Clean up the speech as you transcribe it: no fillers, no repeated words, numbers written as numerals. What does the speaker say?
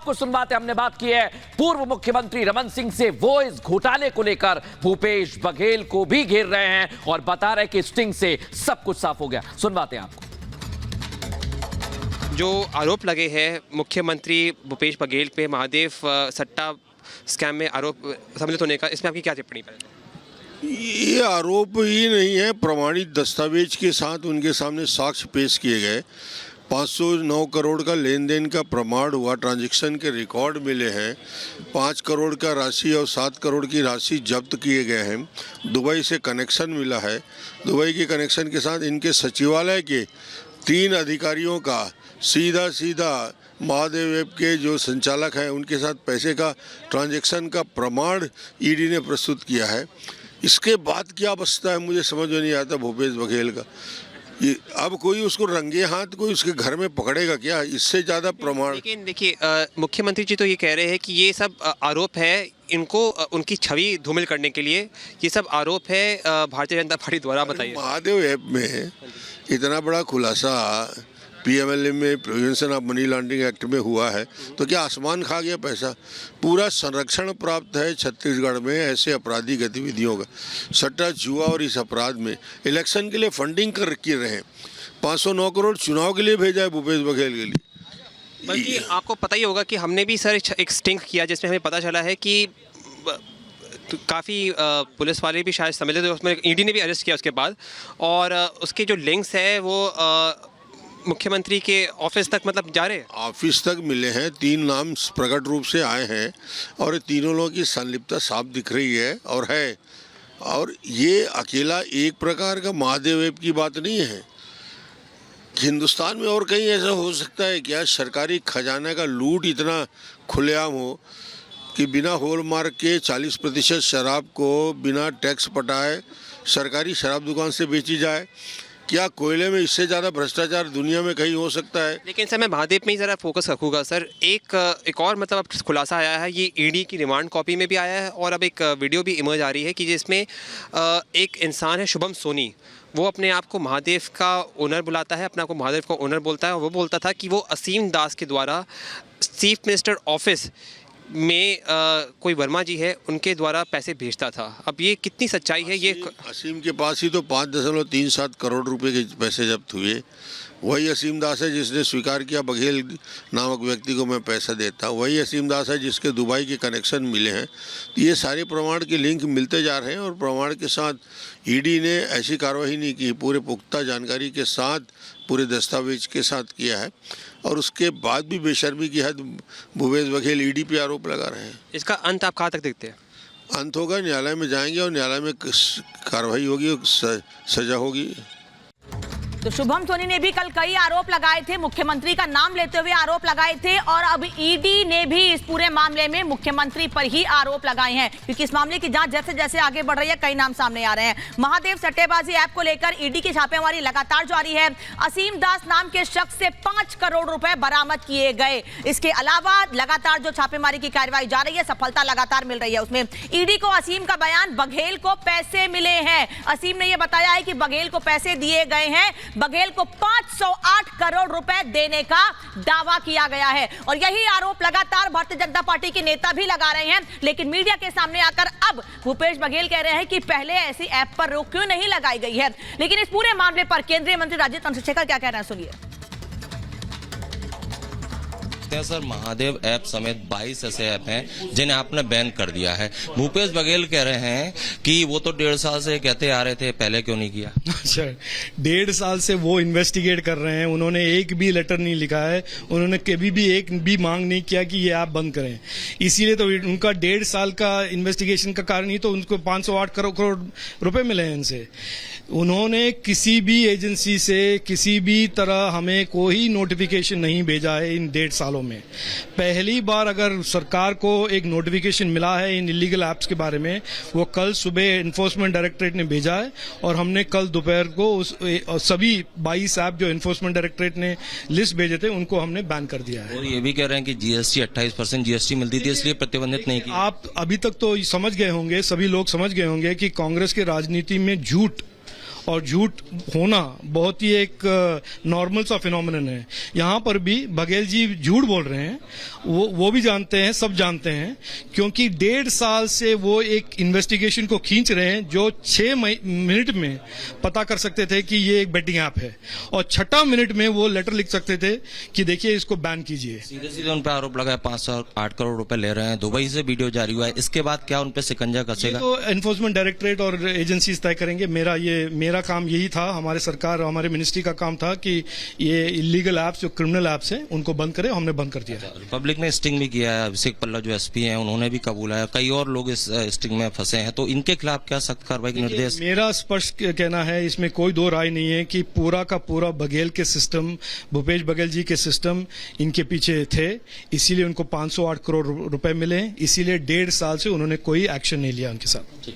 कुछ सुनवाते हमने बात की है पूर्व मुख्यमंत्री रमन सिंह से। वो इस घोटाले को लेकर भूपेश बघेल को भी घेर रहे हैं और बता रहे कि स्टिंग से सब कुछ साफ हो गया। सुनवाते हैं आपको। जो आरोप लगे हैं मुख्यमंत्री भूपेश बघेल पे महादेव सट्टा स्कैम में आरोप सम्मिलित होने का, इसमें आपकी क्या टिप्पणी है? ये आरोप ही नहीं है, प्रमाणित दस्तावेज के साथ उनके सामने साक्ष्य पेश किए गए। 509 करोड़ का लेन देन का प्रमाण हुआ, ट्रांजैक्शन के रिकॉर्ड मिले हैं। 5 करोड़ का राशि और 7 करोड़ की राशि जब्त किए गए हैं। दुबई से कनेक्शन मिला है। दुबई के कनेक्शन के साथ इनके सचिवालय के 3 अधिकारियों का सीधा महादेव ऐप के जो संचालक हैं उनके साथ पैसे का ट्रांजैक्शन का प्रमाण ईडी ने प्रस्तुत किया है। इसके बाद क्या बचता है मुझे समझ में नहीं आता भूपेश बघेल का। ये अब कोई उसको रंगे हाथ कोई उसके घर में पकड़ेगा क्या? इससे ज़्यादा प्रमाण। लेकिन देखिए मुख्यमंत्री जी तो ये कह रहे हैं कि ये सब आरोप है, इनको उनकी छवि धूमिल करने के लिए ये सब आरोप है भारतीय जनता पार्टी द्वारा। बताइए। महादेव ऐप में इतना बड़ा खुलासा पीएमएलए में prevention of money laundering act में हुआ है तो क्या आसमान खा गया पैसा? पूरा संरक्षण प्राप्त है छत्तीसगढ़ में ऐसे अपराधी गतिविधियों का। सट्टा जुआ और इस अपराध में इलेक्शन के लिए फंडिंग कर रहे हैं। 509 करोड़ चुनाव के लिए भेजा है भूपेश बघेल के लिए। बल्कि आपको पता ही होगा कि हमने भी सर एक स्टिंग किया जिसमें हमें पता चला है कि काफ़ी पुलिस वाले भी शायद सम्मिलित हुए, उसमें ईडी ने भी अरेस्ट किया उसके बाद, और उसके जो लिंक्स है वो मुख्यमंत्री के ऑफिस तक मतलब जा रहे हैं। ऑफिस तक मिले हैं। 3 नाम प्रकट रूप से आए हैं और ये तीनों लोगों की संलिप्तता साफ दिख रही है और ये अकेला एक प्रकार का महादेव ऐप की बात नहीं है। हिंदुस्तान में और कहीं ऐसा हो सकता है क्या? सरकारी खजाना का लूट इतना खुलेआम हो कि बिना हॉलमार्क के 40% शराब को बिना टैक्स पटाए सरकारी शराब दुकान से बेची जाए। क्या कोयले में इससे ज़्यादा भ्रष्टाचार दुनिया में कहीं हो सकता है? लेकिन सर मैं महादेव में ही ज़रा फोकस रखूँगा सर। एक और मतलब अब खुलासा आया है, ये ईडी की रिमांड कॉपी में भी आया है और अब एक वीडियो भी इमर्ज आ रही है कि जिसमें एक इंसान है शुभम सोनी, वो अपने आप को महादेव का ओनर बुलाता है, अपने आप को महादेव का ओनर बोलता है और वो बोलता था कि वो असीम दास के द्वारा चीफ मिनिस्टर ऑफिस में कोई वर्मा जी है उनके द्वारा पैसे भेजता था। अब ये कितनी सच्चाई है? ये असीम के पास ही तो 5.37 करोड़ रुपए के पैसे जब्त हुए। वही असीम दास है जिसने स्वीकार किया बघेल नामक व्यक्ति को मैं पैसा देता। वही असीम दास है जिसके दुबई के कनेक्शन मिले हैं। तो ये सारे प्रमाण के लिंक मिलते जा रहे हैं और प्रमाण के साथ ईडी ने ऐसी कार्रवाई नहीं की, पूरे पुख्ता जानकारी के साथ पूरे दस्तावेज के साथ किया है और उसके बाद भी बेशर्मी की हद भूपेश बघेल ईडी पे आरोप लगा रहे हैं। इसका अंत आप कहाँ तक देखते हैं? अंत होगा, न्यायालय में जाएंगे और न्यायालय में कार्रवाई होगी, सजा होगी। तो शुभम सोनी ने भी कल कई आरोप लगाए थे, मुख्यमंत्री का नाम लेते हुए आरोप लगाए थे और अब ईडी ने भी इस पूरे मामले में मुख्यमंत्री पर ही आरोप लगाए हैं क्योंकि इस मामले की जांच जैसे जैसे आगे बढ़ रही है कई नाम सामने आ रहे हैं। महादेव सट्टेबाजी ऐप को लेकर ईडी की छापेमारी लगातार जारी है। असीम दास नाम के शख्स से 5 करोड़ रुपए बरामद किए गए। इसके अलावा लगातार जो छापेमारी की कार्रवाई जा रही है, सफलता लगातार मिल रही है उसमें। ईडी को असीम का बयान, बघेल को पैसे मिले हैं। असीम ने यह बताया है कि बघेल को पैसे दिए गए हैं। बघेल को 508 करोड़ रुपए देने का दावा किया गया है और यही आरोप लगातार भारतीय जनता पार्टी के नेता भी लगा रहे हैं। लेकिन मीडिया के सामने आकर अब भूपेश बघेल कह रहे हैं कि पहले ऐसी ऐप पर रोक क्यों नहीं लगाई गई है। लेकिन इस पूरे मामले पर केंद्रीय मंत्री राजीव चंद्रशेखर क्या कह रहे हैं, सुनिए। सर महादेव ऐप समेत 22 ऐसे ऐप हैं जिन्हें आपने बैन कर दिया है। भूपेश बघेल कह रहे हैं कि वो तो 1.5 साल से कहते आ रहे थे, पहले क्यों नहीं किया? अच्छा, 1.5 साल से वो इन्वेस्टिगेट कर रहे हैं। उन्होंने एक भी लेटर नहीं लिखा है, उन्होंने कभी भी एक भी मांग नहीं किया कि ये ऐप बंद करें। इसीलिए तो उनका 1.5 साल का इन्वेस्टिगेशन का कारण ही तो उनको 508 करोड़ रुपए मिले हैं इनसे। उन्होंने किसी भी एजेंसी से किसी भी तरह हमें कोई नोटिफिकेशन नहीं भेजा है इन 1.5 सालों में। पहली बार अगर सरकार को एक नोटिफिकेशन मिला है इन इलीगल ऐप्स के बारे में, वो कल सुबह एनफोर्समेंट डायरेक्टरेट ने भेजा है और हमने कल दोपहर को सभी 22 ऐप जो एनफोर्समेंट डायरेक्टरेट ने लिस्ट भेजे थे उनको हमने बैन कर दिया है। और ये भी कह रहे हैं कि जीएसटी 28% जीएसटी मिलती थी इसलिए प्रतिबंधित नहीं किया। आप अभी तक तो समझ गए होंगे, सभी लोग समझ गए होंगे कि कांग्रेस की राजनीति में झूठ और झूठ होना बहुत ही एक नॉर्मल सा फिनोमिनन है। यहाँ पर भी बघेल जी झूठ बोल रहे हैं, वो भी जानते हैं, सब जानते हैं, क्योंकि 1.5 साल से वो एक इन्वेस्टिगेशन को खींच रहे हैं जो 6 मिनट में पता कर सकते थे कि ये एक बेटिंग ऐप है, और 6 मिनट में वो लेटर लिख सकते थे कि देखिए इसको बैन कीजिए। सीधे सीधे उन पर आरोप लगा है 508 करोड़ रुपए ले रहे हैं, दुबई से वीडियो जारी हुआ है, इसके बाद क्या उन पर शिकंजा कसेगा? तो एनफोर्समेंट डायरेक्टरेट और एजेंसीज तय करेंगे। मेरा काम यही था, हमारे सरकार और हमारे मिनिस्ट्री का काम था कि ये इलीगल ऐप्स जो क्रिमिनल ऐप्स हैं उनको बंद करें, हमने बंद कर दिया। रिपब्लिक ने स्टिंग भी किया है, अभिषेक पल्लव जो एसपी हैं उन्होंने भी कबूला है, कई और लोग इस स्टिंग में फंसे हैं, तो इनके खिलाफ क्या सख्त कार्रवाई के निर्देश? मेरा स्पष्ट कहना है, इसमें कोई दो राय नहीं है कि पूरा का पूरा बघेल के सिस्टम, भूपेश बघेल जी के सिस्टम इनके पीछे थे, इसीलिए उनको 508 करोड़ रुपए मिले, इसीलिए 1.5 साल से उन्होंने कोई एक्शन नहीं लिया उनके साथ।